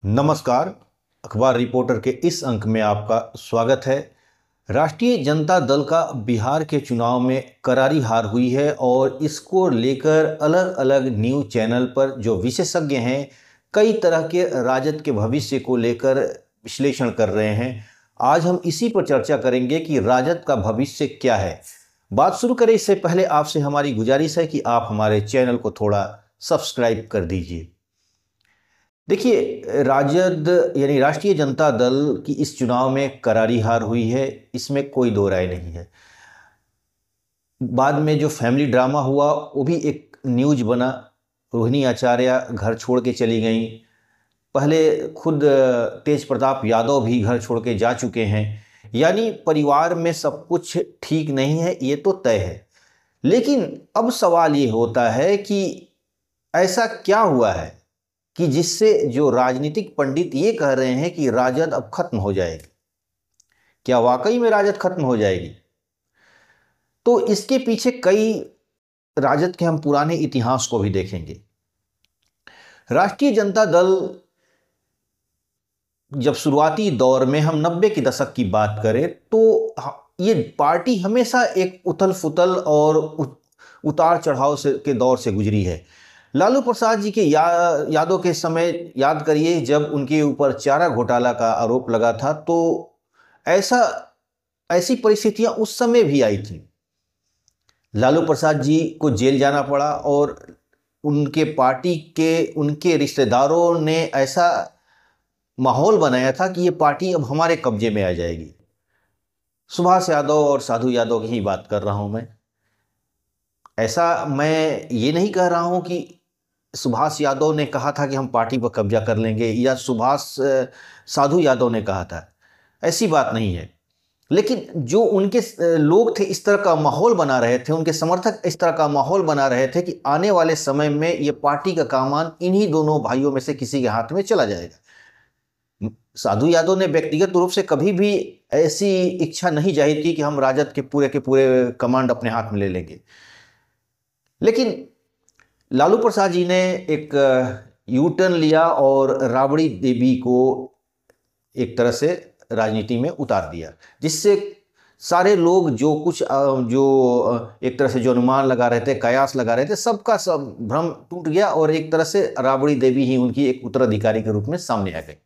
नमस्कार। अखबार रिपोर्टर के इस अंक में आपका स्वागत है। राष्ट्रीय जनता दल का बिहार के चुनाव में करारी हार हुई है और इसको लेकर अलग अलग न्यूज़ चैनल पर जो विशेषज्ञ हैं कई तरह के राजद के भविष्य को लेकर विश्लेषण कर रहे हैं। आज हम इसी पर चर्चा करेंगे कि राजद का भविष्य क्या है। बात शुरू करें इससे पहले आपसे हमारी गुजारिश है कि आप हमारे चैनल को थोड़ा सब्सक्राइब कर दीजिए। देखिए, राजद यानी राष्ट्रीय जनता दल की इस चुनाव में करारी हार हुई है, इसमें कोई दो राय नहीं है। बाद में जो फैमिली ड्रामा हुआ वो भी एक न्यूज़ बना। रोहिणी आचार्य घर छोड़ के चली गई। पहले खुद तेज प्रताप यादव भी घर छोड़ के जा चुके हैं। यानी परिवार में सब कुछ ठीक नहीं है, ये तो तय है। लेकिन अब सवाल ये होता है कि ऐसा क्या हुआ है कि जिससे जो राजनीतिक पंडित ये कह रहे हैं कि राजद अब खत्म हो जाएगी। क्या वाकई में राजद खत्म हो जाएगी? तो इसके पीछे कई राजद के हम पुराने इतिहास को भी देखेंगे। राष्ट्रीय जनता दल जब शुरुआती दौर में हम 90 के दशक की बात करें तो ये पार्टी हमेशा एक उथल फुथल और उतार चढ़ाव से के दौर से गुजरी है। लालू प्रसाद जी के यादों के समय याद करिए, जब उनके ऊपर चारा घोटाला का आरोप लगा था तो ऐसी परिस्थितियां उस समय भी आई थी। लालू प्रसाद जी को जेल जाना पड़ा और उनके पार्टी के उनके रिश्तेदारों ने ऐसा माहौल बनाया था कि ये पार्टी अब हमारे कब्जे में आ जाएगी। सुभाष यादव और साधु यादव की ही बात कर रहा हूं मैं। ऐसा मैं ये नहीं कह रहा हूं कि सुभाष यादव ने कहा था कि हम पार्टी पर कब्जा कर लेंगे या साधु यादव ने कहा था, ऐसी बात नहीं है। लेकिन जो उनके लोग थे इस तरह का माहौल बना रहे थे, उनके समर्थक इस तरह का माहौल बना रहे थे कि आने वाले समय में ये पार्टी का कमान इन्हीं दोनों भाइयों में से किसी के हाथ में चला जाएगा। साधु यादव ने व्यक्तिगत रूप से कभी भी ऐसी इच्छा नहीं जाहिर की कि हम राजद के पूरे कमांड अपने हाथ में ले लेंगे। लेकिन लालू प्रसाद जी ने एक यू टर्न लिया और राबड़ी देवी को एक तरह से राजनीति में उतार दिया, जिससे सारे लोग जो एक तरह से जो अनुमान लगा रहे थे, कयास लगा रहे थे, सबका सब भ्रम टूट गया और एक तरह से राबड़ी देवी ही उनकी एक उत्तराधिकारी के रूप में सामने आ गई।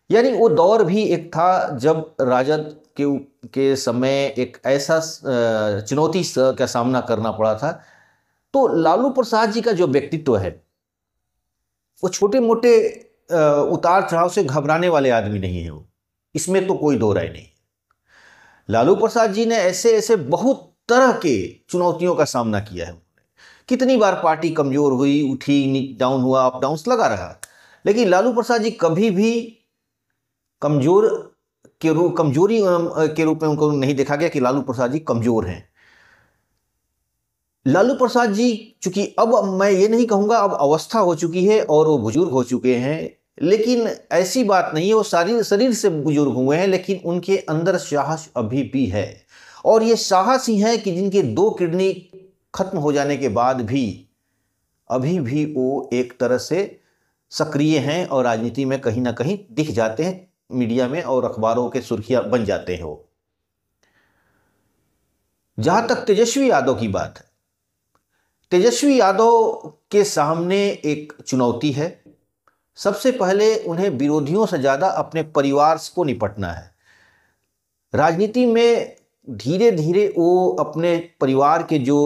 यानी वो दौर भी एक था जब राजद के समय एक ऐसा चुनौती का सामना करना पड़ा था। तो लालू प्रसाद जी का जो व्यक्तित्व है वो छोटे मोटे उतार चढ़ाव से घबराने वाले आदमी नहीं है। वो इसमें तो कोई दो राय नहीं। लालू प्रसाद जी ने ऐसे ऐसे बहुत तरह के चुनौतियों का सामना किया है। कितनी बार पार्टी कमजोर हुई, उठी, डाउन हुआ, अप डाउन लगा रहा, लेकिन लालू प्रसाद जी कभी भी कमजोरी के रूप में उनको नहीं देखा गया कि लालू प्रसाद जी कमजोर हैं। लालू प्रसाद जी चूंकि अब मैं ये नहीं कहूंगा अब अवस्था हो चुकी है और वो बुजुर्ग हो चुके हैं, लेकिन ऐसी बात नहीं है, वो शरीर से बुजुर्ग हुए हैं, लेकिन उनके अंदर साहस अभी भी है। और ये साहस ही है कि जिनके 2 किडनी खत्म हो जाने के बाद भी अभी भी वो एक तरह से सक्रिय हैं और राजनीति में कहीं ना कहीं दिख जाते हैं, मीडिया में और अखबारों के सुर्खियां बन जाते हैं वो। जहां तक तेजस्वी यादव की बात है, तेजस्वी यादव के सामने एक चुनौती है। सबसे पहले उन्हें विरोधियों से ज़्यादा अपने परिवार को निपटना है। राजनीति में धीरे धीरे वो अपने परिवार के जो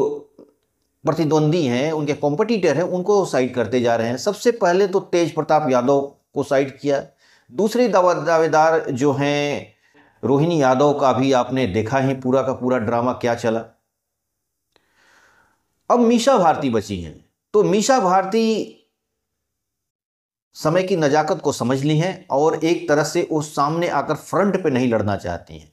प्रतिद्वंदी हैं, उनके कॉम्पिटिटर हैं, उनको साइड करते जा रहे हैं। सबसे पहले तो तेज प्रताप यादव को साइड किया। दूसरे दावेदार जो हैं रोहिणी यादव का भी आपने देखा ही पूरा का पूरा ड्रामा क्या चला। अब मीसा भारती बची हैं, तो मीसा भारती समय की नजाकत को समझ ली हैं और एक तरह से वो सामने आकर फ्रंट पे नहीं लड़ना चाहती हैं।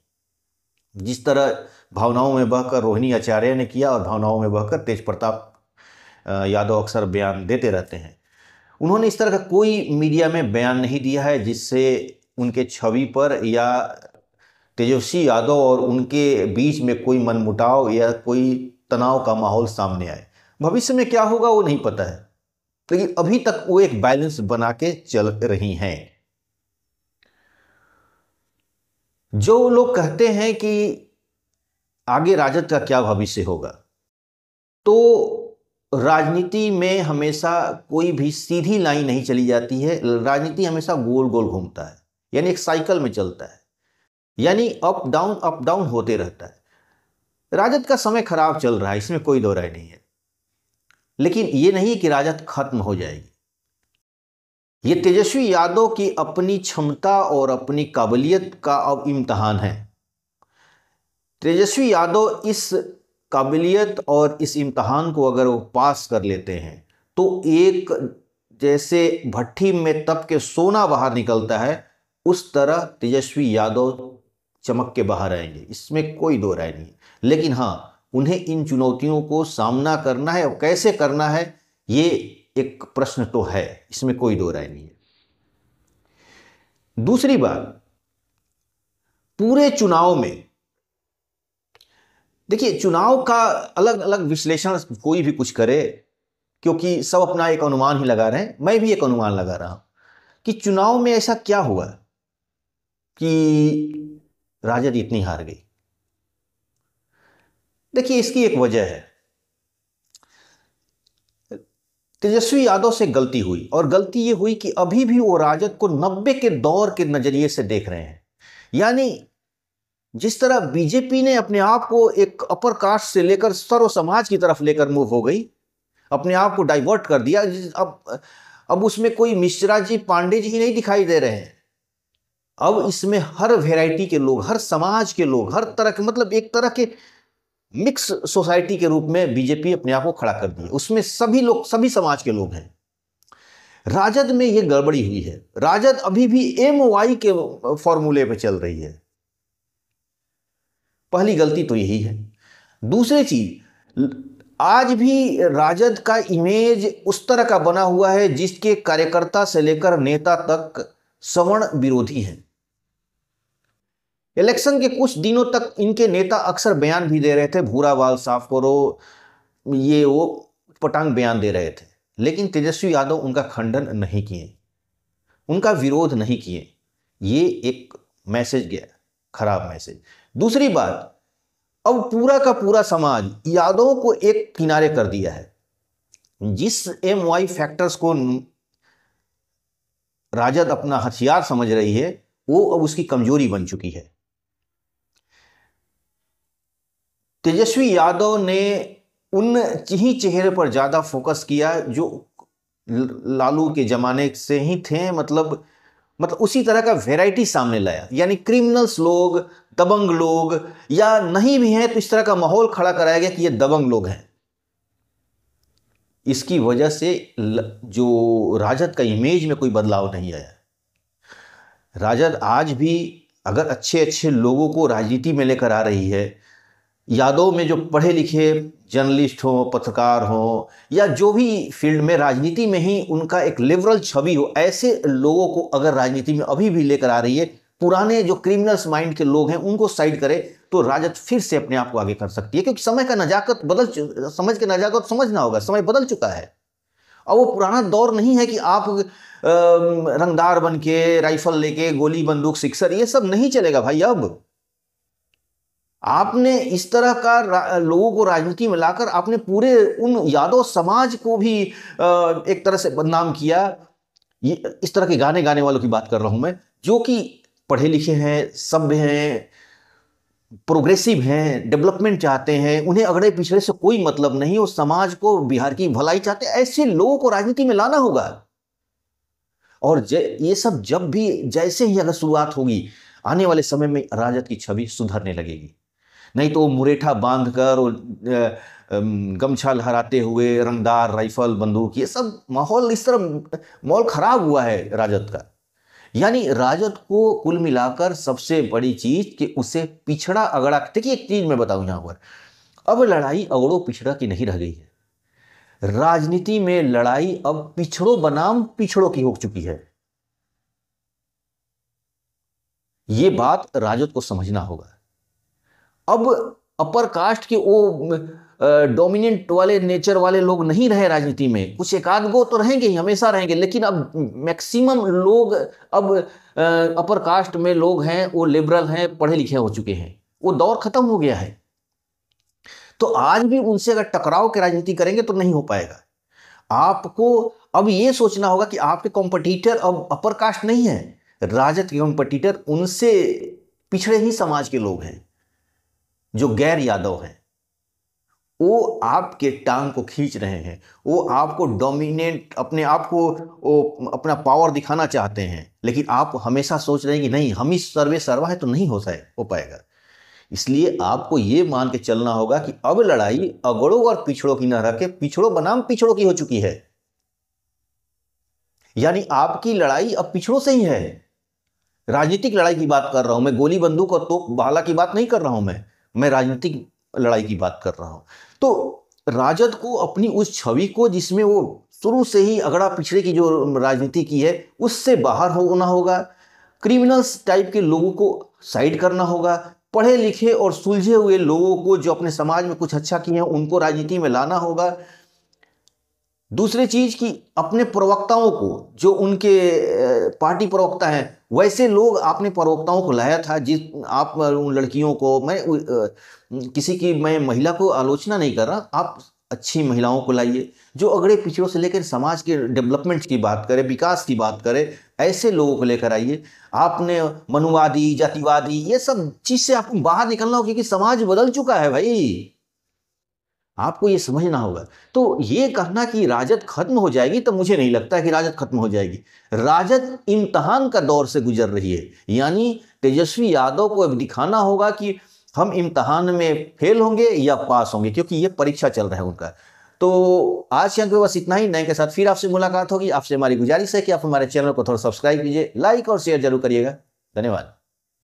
जिस तरह भावनाओं में बहकर रोहिणी आचार्य ने किया और भावनाओं में बहकर तेज प्रताप यादव अक्सर बयान देते रहते हैं। उन्होंने इस तरह का कोई मीडिया में बयान नहीं दिया है जिससे उनके छवि पर या तेजस्वी यादव और उनके बीच में कोई मनमुटाव या कोई तनाव का माहौल सामने आए। भविष्य में क्या होगा वो नहीं पता है, लेकिन अभी तक वो एक बैलेंस बना के चल रही हैं। जो लोग कहते हैं कि आगे राजद का क्या भविष्य होगा, तो राजनीति में हमेशा कोई भी सीधी लाइन नहीं चली जाती है। राजनीति हमेशा गोल गोल घूमता है, यानी एक साइकिल में चलता है, यानी अप डाउन होते रहता है। राजद का समय खराब चल रहा है, इसमें कोई दो राय नहीं है, लेकिन ये नहीं कि राजद खत्म हो जाएगी। ये तेजस्वी यादव की अपनी क्षमता और अपनी काबिलियत का अब इम्तहान है। तेजस्वी यादव इस काबिलियत और इस इम्तहान को अगर वो पास कर लेते हैं तो एक जैसे भट्टी में तप के सोना बाहर निकलता है, उस तरह तेजस्वी यादव चमक के बाहर आएंगे, इसमें कोई दो राय नहीं। लेकिन हाँ, उन्हें इन चुनौतियों को सामना करना है और कैसे करना है, ये एक प्रश्न तो है, इसमें कोई दो राय नहीं है। दूसरी बात, पूरे चुनाव में देखिए, चुनाव का अलग अलग विश्लेषण कोई भी कुछ करे, क्योंकि सब अपना एक अनुमान ही लगा रहे हैं, मैं भी एक अनुमान लगा रहा हूं कि चुनाव में ऐसा क्या हुआ कि राजद इतनी हार गई। देखिए, इसकी एक वजह है, तेजस्वी यादव से गलती हुई, और गलती ये हुई कि अभी भी वो राजद को 90 के दौर के नजरिए से देख रहे हैं। यानी जिस तरह बीजेपी ने अपने आप को एक अपर कास्ट से लेकर सर्व समाज की तरफ लेकर मूव हो गई, अपने आप को डाइवर्ट कर दिया। अब उसमें कोई मिश्रा जी, पांडे जी ही नहीं दिखाई दे रहे हैं। अब इसमें हर वैरायटी के लोग, हर समाज के लोग, हर तरह के, मतलब एक तरह के मिक्स सोसाइटी के रूप में बीजेपी अपने आप को खड़ा कर दी है। उसमें सभी लोग, सभी समाज के लोग हैं। राजद में ये गड़बड़ी हुई है। राजद अभी भी MOI के फॉर्मूले पे चल रही है। पहली गलती तो यही है। दूसरी चीज, आज भी राजद का इमेज उस तरह का बना हुआ है जिसके कार्यकर्ता से लेकर नेता तक सवर्ण विरोधी हैं। इलेक्शन के कुछ दिनों तक इनके नेता अक्सर बयान भी दे रहे थे, भूरा बाल साफ करो, ये वो पटांग बयान दे रहे थे, लेकिन तेजस्वी यादव उनका खंडन नहीं किए, उनका विरोध नहीं किए। ये एक मैसेज गया, खराब मैसेज। दूसरी बात, अब पूरा का पूरा समाज यादवों को एक किनारे कर दिया है। जिस MOI फैक्टर्स को राजद अपना हथियार समझ रही है, वो अब उसकी कमजोरी बन चुकी है। तेजस्वी यादव ने उन ही चेहरे पर ज्यादा फोकस किया जो लालू के जमाने से ही थे, मतलब उसी तरह का वैरायटी सामने लाया। यानी क्रिमिनल्स लोग, दबंग लोग, या नहीं भी हैं तो इस तरह का माहौल खड़ा कराया गया कि ये दबंग लोग हैं। इसकी वजह से जो राजद का इमेज में कोई बदलाव नहीं आया। राजद आज भी अगर अच्छे अच्छे लोगों को राजनीति में लेकर आ रही है, यादव में जो पढ़े लिखे जर्नलिस्ट हो, पत्रकार हो, या जो भी फील्ड में राजनीति में ही उनका एक लिबरल छवि हो, ऐसे लोगों को अगर राजनीति में अभी भी लेकर आ रही है, पुराने जो क्रिमिनल्स माइंड के लोग हैं उनको साइड करे, तो राजद फिर से अपने आप को आगे कर सकती है। क्योंकि समय का नजाकत समझ के नजाकत समझना होगा, समय बदल चुका है। और वो पुराना दौर नहीं है कि आप रंगदार बन के, राइफल लेके, गोली बंदूक सिक्सर, ये सब नहीं चलेगा भाई। अब आपने इस तरह का लोगों को राजनीति में लाकर आपने पूरे उन यादव समाज को भी एक तरह से बदनाम किया। ये इस तरह के गाने गाने वालों की बात कर रहा हूं मैं, जो कि पढ़े लिखे हैं, सभ्य हैं, प्रोग्रेसिव हैं, डेवलपमेंट चाहते हैं, उन्हें अगड़े पिछड़े से कोई मतलब नहीं, वो समाज को, बिहार की भलाई चाहते हैं। ऐसे लोगों को राजनीति में लाना होगा। और ये सब जब भी, जैसे ही अगर शुरुआत होगी, आने वाले समय में राजद की छवि सुधरने लगेगी। नहीं तो मुरेठा बांधकर गमछा लहराते हुए, रंगदार राइफल बंदूक, ये सब माहौल, इस तरह माहौल खराब हुआ है राजद का। यानी राजद को कुल मिलाकर सबसे बड़ी चीज कि उसे पिछड़ा अगड़ा। देखिए, एक चीज मैं बताऊं यहां पर, अब लड़ाई अगड़ो पिछड़ा की नहीं रह गई है। राजनीति में लड़ाई अब पिछड़ों बनाम पिछड़ों की हो चुकी है। ये बात राजद को समझना होगा। अब अपर कास्ट के वो डोमिनेंट वाले नेचर वाले लोग नहीं रहे राजनीति में। कुछ एक आध गो तो रहेंगे ही, हमेशा रहेंगे, लेकिन अब मैक्सिमम लोग अब अपर कास्ट में लोग हैं, वो लिबरल हैं, पढ़े लिखे हो चुके हैं, वो दौर खत्म हो गया है। तो आज भी उनसे अगर टकराव की राजनीति करेंगे तो नहीं हो पाएगा। आपको अब ये सोचना होगा कि आपके कॉम्पिटिटर अब अपर कास्ट नहीं है, राजद के कॉम्पिटिटर उनसे पिछड़े ही समाज के लोग हैं, जो गैर यादव हैं। वो आपके टांग को खींच रहे हैं, वो आपको डोमिनेट, अपने आप को वो अपना पावर दिखाना चाहते हैं, लेकिन आप हमेशा सोच रहे हैं कि नहीं हम ही सर्वे सर्वा है, तो नहीं हो पाएगा। इसलिए आपको ये मान के चलना होगा कि अब लड़ाई अगड़ों और पिछड़ों की न रह के पिछड़ों बनाम पिछड़ों की हो चुकी है। यानी आपकी लड़ाई अब पिछड़ों से ही है। राजनीतिक लड़ाई की बात कर रहा हूं मैं, गोली बंदूक और तोप भाला की बात नहीं कर रहा हूं मैं राजनीतिक लड़ाई की बात कर रहा हूं। तो राजद को अपनी उस छवि को, जिसमें वो शुरू से ही अगड़ा पिछड़े की जो राजनीति की है, उससे बाहर होना होगा। क्रिमिनल्स टाइप के लोगों को साइड करना होगा। पढ़े लिखे और सुलझे हुए लोगों को, जो अपने समाज में कुछ अच्छा किए हैं, उनको राजनीति में लाना होगा। दूसरी चीज कि अपने प्रवक्ताओं को, जो उनके पार्टी प्रवक्ता हैं, वैसे लोग आपने प्रवक्ताओं को लाया था। जिस आप उन लड़कियों को, मैं महिला को आलोचना नहीं कर रहा, आप अच्छी महिलाओं को लाइए जो अगड़े पिछड़ों से लेकर समाज के डेवलपमेंट की बात करें, विकास की बात करें, ऐसे लोगों को लेकर आइए। आपने मनुवादी, जातिवादी, ये सब चीज से आपको बाहर निकलना होगा, क्योंकि समाज बदल चुका है भाई, आपको ये समझना होगा। तो ये कहना कि राजद खत्म हो जाएगी, तो मुझे नहीं लगता कि राजद खत्म हो जाएगी। राजद इम्तहान का दौर से गुजर रही है, यानी तेजस्वी यादव को अब दिखाना होगा कि हम इम्तहान में फेल होंगे या पास होंगे, क्योंकि ये परीक्षा चल रहा है उनका। तो आज के अंक में बस इतना ही। नए के साथ फिर आपसे मुलाकात होगी। आपसे हमारी गुजारिश है कि आप हमारे चैनल को थोड़ा सब्सक्राइब कीजिए, लाइक और शेयर जरूर करिएगा। धन्यवाद।